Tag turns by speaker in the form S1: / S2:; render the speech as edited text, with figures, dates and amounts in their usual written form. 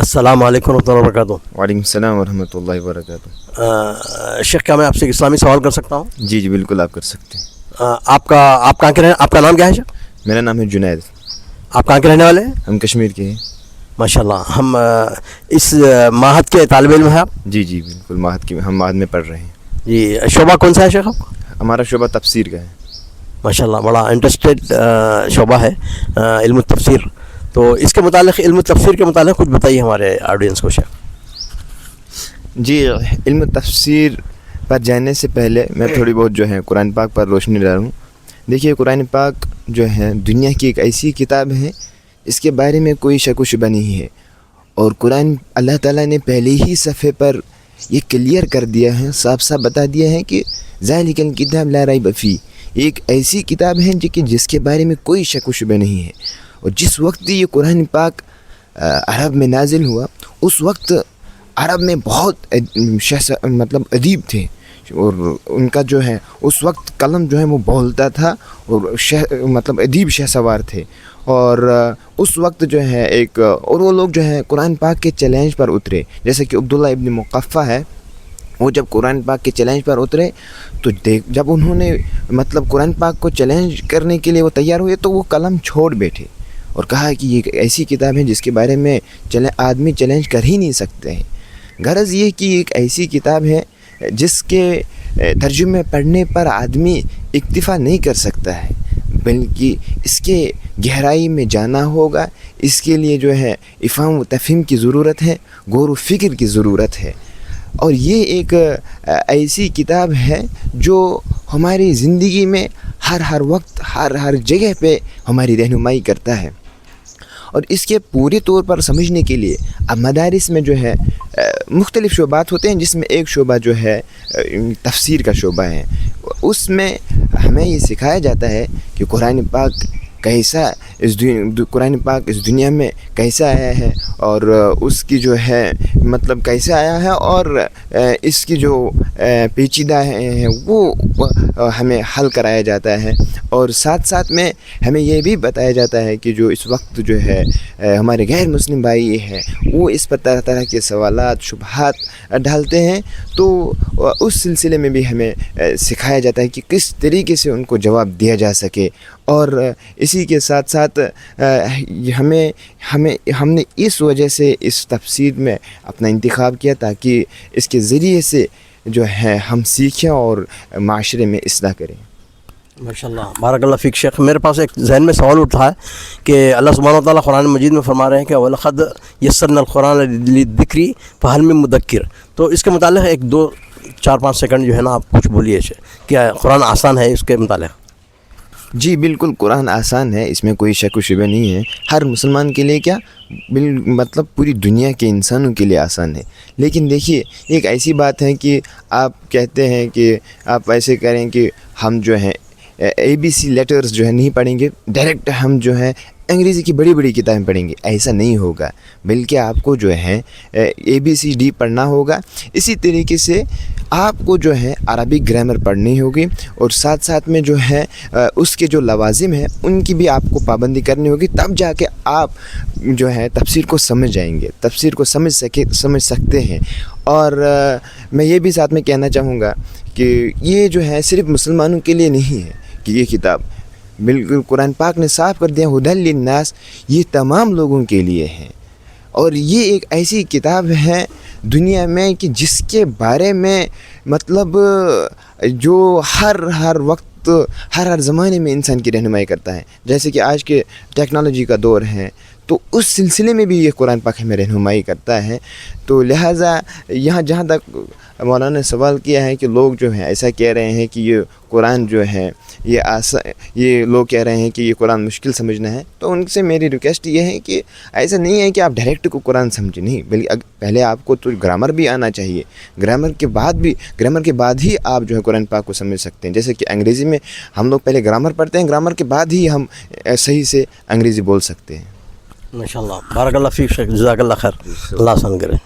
S1: अस्सलाम वालेकुम रहमतुल्लाहि व बरकातुहू।
S2: वालेकुम सलाम वरहमतुल्लाहि वबरकातुहू।
S1: शेख, क्या मैं आपसे इस्लामी सवाल कर सकता हूँ?
S2: जी बिल्कुल आप कर सकते हैं।
S1: आप कहाँ के रहने, आपका नाम क्या है शेख?
S2: मेरा नाम है जुनैद।
S1: आप कहाँ के रहने वाले हैं?
S2: हम कश्मीर के हैं।
S1: माशाल्लाह। हम इस माहद के तालिब इल्म हैं आप?
S2: जी बिल्कुल, हम माहद में पढ़ रहे हैं।
S1: जी, शोबा कौन सा है शेख आपका?
S2: हमारा शोबा तफसीर का है।
S1: माशाल्लाह, बड़ा इंटरेस्टेड शोबा है इल्म तफसीर। तो इसके मुतालिक, इल्म तफसीर के मुतालिक कुछ बताइए हमारे ऑडियंस को शेख।
S2: जी, इल्म तफसीर पर जाने से पहले मैं थोड़ी बहुत जो है कुरान पाक पर रोशनी डालूँ। देखिए, कुरान पाक जो है दुनिया की एक ऐसी किताब है, इसके बारे में कोई शक व शुबा नहीं है। और कुरान अल्लाह ताला ने पहले ही सफ़े पर ये क्लियर कर दिया है, साफ साफ बता दिया है कि ज़ालिकल किताब ला रैब फी, एक ऐसी किताब है जिसके बारे में कोई शक व शुबा नहीं है। और जिस वक्त ये कुरान पाक अरब में नाजिल हुआ, उस वक्त अरब में बहुत मतलब अदीब थे, और उनका जो है उस वक्त कलम जो है वो बोलता था, और मतलब अदीब शहसवार थे। और उस वक्त जो है और वो लोग जो है कुरान पाक के चैलेंज पर उतरे। जैसे कि अब्दुल्ला इब्न मुक़फ़्फ़ा है, वो जब कुरान पाक के चैलेंज पर उतरे तो जब उन्होंने मतलब कुरान पाक को चैलेंज करने के लिए वो तैयार हुए, तो वो कलम छोड़ बैठे और कहा कि ये ऐसी किताब है जिसके बारे में आदमी चैलेंज कर ही नहीं सकते हैं। गरज ये कि एक ऐसी किताब है जिसके तर्जुमे पढ़ने पर आदमी इक्तिफ़ा नहीं कर सकता है, बल्कि इसके गहराई में जाना होगा। इसके लिए जो है इफ़ाम व तफ़हीम की ज़रूरत है, गौर व फ़िक्र की ज़रूरत है। और ये एक ऐसी किताब है जो हमारी ज़िंदगी में हर वक्त हर जगह पे हमारी रहनुमाई करता है। और इसके पूरे तौर पर समझने के लिए अब मदारिस में जो है मुख्तलिफ़ शोबात होते हैं, जिसमें एक शोबा जो है तफसीर का शोबा है। उसमें हमें ये सिखाया जाता है कि कुरान पाक इस दुनिया में कैसा आया है, और उसकी जो है मतलब कैसे आया है, और इसकी जो पेचीदा है वो हमें हल कराया जाता है। और साथ साथ में हमें ये भी बताया जाता है कि जो इस वक्त जो है हमारे गैर मुस्लिम भाई हैं, वो इस पर तरह तरह के सवालात शुबहात डालते हैं, तो उस सिलसिले में भी हमें सिखाया जाता है कि किस तरीके से उनको जवाब दिया जा सके। और इसी के साथ साथ हमने इस वजह से इस तफसीर में अपना इंतखाब किया, ताकि इसके ज़रिए से जो है हम सीखें और माशरे में इस्लाह करें।
S1: माशाल्लाह, बारकल्लाह फ़ीक शेख। मेरे पास एक जहन में सवाल उठा है कि अल्लाह सुब्हानहू व तआला कुरान मजीद में फरमा रहे हैं कि वलक़द यस्सरनल कुरान लिज़्ज़िक्रि फ़हल मिन मुद्दक्किर। तो इसके मुतालिक 1 2 4 5 सेकंड जो है ना आप कुछ बोलिए, क्या कुरान आसान है इसके मुतालिक?
S2: जी बिल्कुल, कुरान आसान है, इसमें कोई शक व शुबा नहीं है। हर मुसलमान के लिए क्या मतलब पूरी दुनिया के इंसानों के लिए आसान है। लेकिन देखिए, एक ऐसी बात है कि आप कहते हैं कि आप ऐसे करें कि हम जो है ABC लेटर्स जो है नहीं पढ़ेंगे, डायरेक्ट हम जो है अंग्रेज़ी की बड़ी बड़ी किताबें पढ़ेंगे, ऐसा नहीं होगा। बल्कि आपको जो है ABCD पढ़ना होगा। इसी तरीके से आपको जो है अरबिक ग्रामर पढ़नी होगी, और साथ साथ में जो है उसके जो लवाजिम हैं उनकी भी आपको पाबंदी करनी होगी। तब जाके आप जो है तफसीर को समझ जाएंगे, तफसीर को समझ सकते हैं। और मैं ये भी साथ में कहना चाहूँगा कि ये जो है सिर्फ़ मुसलमानों के लिए नहीं है कि ये किताब, बिल्कुल कुरान पाक ने साफ कर दिया हुदल लिन्नास, ये तमाम लोगों के लिए है। और ये एक ऐसी किताब है दुनिया में कि जिसके बारे में मतलब जो हर वक्त हर ज़माने में इंसान की रहनुमाई करता है। जैसे कि आज के टेक्नोलॉजी का दौर है, तो उस सिलसिले में भी ये कुरान पाक हमें रहनुमाई करता है। तो लिहाजा यहाँ जहाँ तक मौलाना ने सवाल किया है कि लोग जो हैं ऐसा कह रहे हैं कि ये कुरान जो है ये लोग कह रहे हैं कि ये कुरान मुश्किल समझना है, तो उनसे मेरी रिक्वेस्ट ये है कि ऐसा नहीं है कि आप डायरेक्ट को कुरान समझें, नहीं, बल्कि पहले आपको तो ग्रामर भी आना चाहिए। ग्रामर के बाद ही आप जो है कुरान पाक को समझ सकते हैं। जैसे कि अंग्रेज़ी में हम लोग पहले ग्रामर पढ़ते हैं, ग्रामर के बाद ही हम सही से अंग्रेज़ी बोल सकते हैं।
S1: माशाल्लाह, बारकल्लाह फ़ीक शेख, जज़ाकल्लाह खैर, अल्लाह आसान करे।